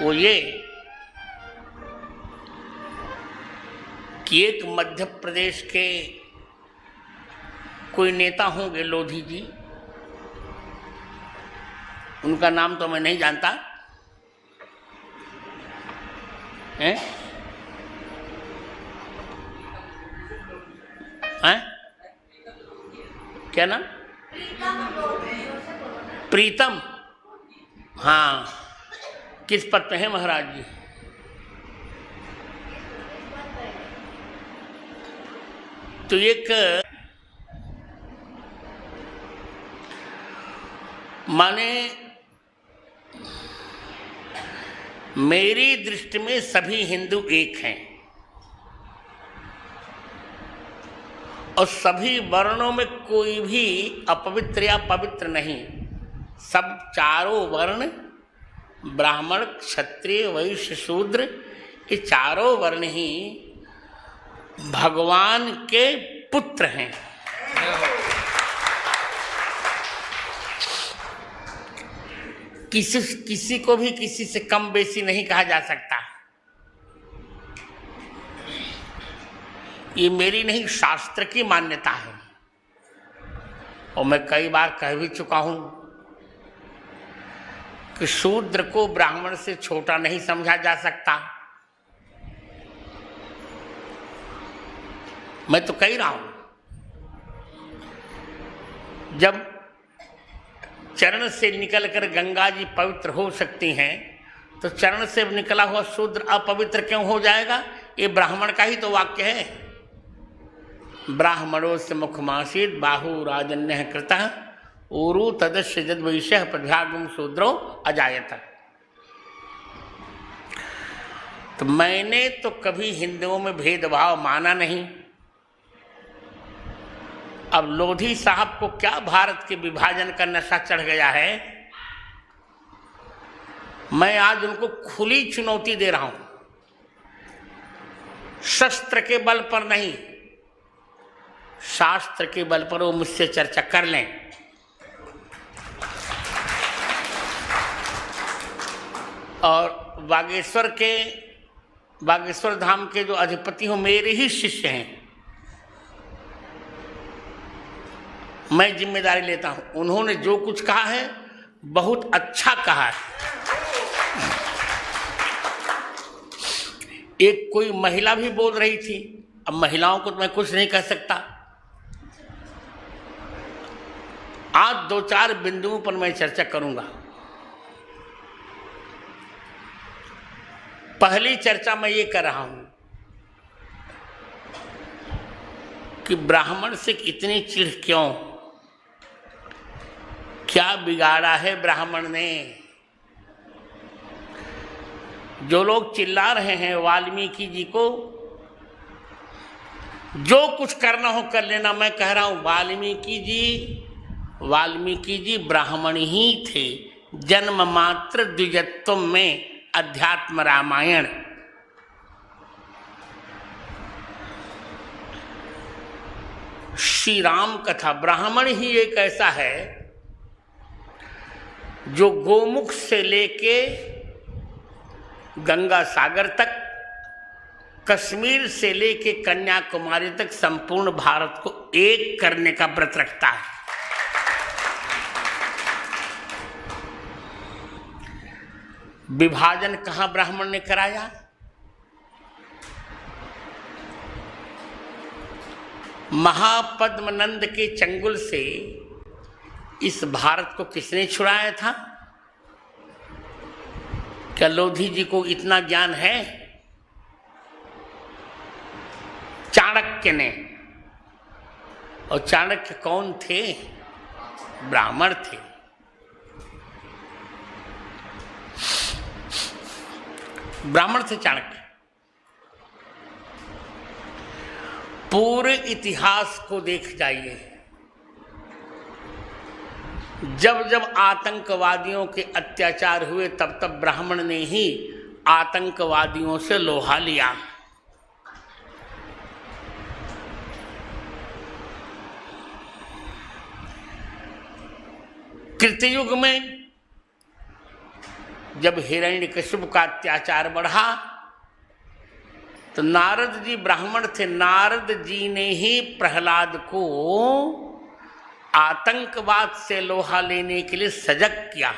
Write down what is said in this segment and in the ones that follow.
वो ये कि एक मध्य प्रदेश के कोई नेता होंगे लोधी जी, उनका नाम तो मैं नहीं जानता हैं? हैं? क्या नाम? प्रीतम। हाँ, किस पद पे हैं महाराज जी? तो एक माने मेरी दृष्टि में सभी हिंदू एक हैं और सभी वर्णों में कोई भी अपवित्र या पवित्र नहीं। सब चारों वर्ण, ब्राह्मण, क्षत्रिय, वैश्य, शूद्र, ये चारों वर्ण ही भगवान के पुत्र हैं। किसी को भी किसी से कम बेसी नहीं कहा जा सकता। ये मेरी नहीं, शास्त्र की मान्यता है और मैं कई बार कह भी चुका हूं कि शूद्र को ब्राह्मण से छोटा नहीं समझा जा सकता। मैं तो कह रहा हूं, जब चरण से निकलकर गंगा जी पवित्र हो सकती हैं तो चरण से निकला हुआ शूद्र अपवित्र क्यों हो जाएगा? ये ब्राह्मण का ही तो वाक्य है। ब्राह्मणों से मुखमासीत बाहु राजन्य कृतः ऊरु तदस्य जद वैश्य प्रभ्यागुम शूद्रो अजायत। तो मैंने तो कभी हिंदुओं में भेदभाव माना नहीं। अब लोधी साहब को क्या भारत के विभाजन का नशा चढ़ गया है? मैं आज उनको खुली चुनौती दे रहा हूं, शस्त्र के बल पर नहीं, शास्त्र के बल पर वो मुझसे चर्चा कर लें। और बागेश्वर धाम के जो अधिपति हो मेरे ही शिष्य हैं, मैं जिम्मेदारी लेता हूं। उन्होंने जो कुछ कहा है बहुत अच्छा कहा है। एक कोई महिला भी बोल रही थी, अब महिलाओं को तो मैं कुछ नहीं कह सकता। आज 2-4 बिंदुओं पर मैं चर्चा करूंगा। पहली चर्चा मैं ये कर रहा हूं कि ब्राह्मण से इतनी चिढ़ क्यों? क्या बिगाड़ा है ब्राह्मण ने? जो लोग चिल्ला रहे हैं वाल्मीकि जी को, जो कुछ करना हो कर लेना, मैं कह रहा हूं वाल्मीकि जी ब्राह्मण ही थे। जन्म मात्र द्विजत्व में अध्यात्म रामायण। श्री राम कथा, ब्राह्मण ही एक ऐसा है जो गोमुख से लेके गंगा सागर तक, कश्मीर से लेके कन्याकुमारी तक संपूर्ण भारत को एक करने का व्रत रखता है। विभाजन कहां ब्राह्मण ने कराया? महापद्मनंद के चंगुल से इस भारत को किसने छुड़ाया था? क्या लोधी जी को इतना ज्ञान है? चाणक्य ने। और चाणक्य कौन थे? ब्राह्मण थे। ब्राह्मण थे चाणक्य। पूरे इतिहास को देख जाइए, जब जब आतंकवादियों के अत्याचार हुए तब तब ब्राह्मण ने ही आतंकवादियों से लोहा लिया। कृतयुग में जब हिरण्यकशिपु का अत्याचार बढ़ा तो नारद जी ब्राह्मण थे, नारद जी ने ही प्रहलाद को आतंकवाद से लोहा लेने के लिए सजग किया।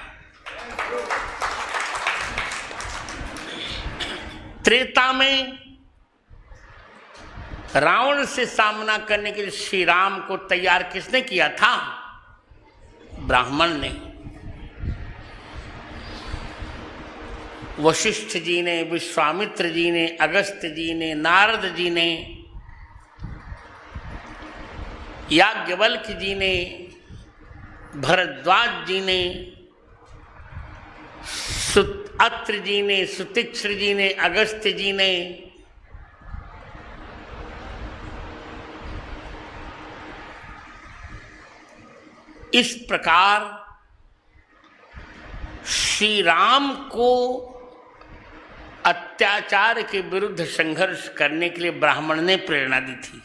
त्रेता में रावण से सामना करने के लिए श्री राम को तैयार किसने किया था? ब्राह्मण ने। वशिष्ठ जी ने, विश्वामित्र जी ने, अगस्त्य जी ने, नारद जी ने, याज्ञवल्क्य जी ने, भरद्वाज जी ने, अत्र जी ने, सुतीक्ष्ण जी ने, अगस्त्य जी ने, इस प्रकार श्री राम को अत्याचार के विरुद्ध संघर्ष करने के लिए ब्राह्मण ने प्रेरणा दी थी।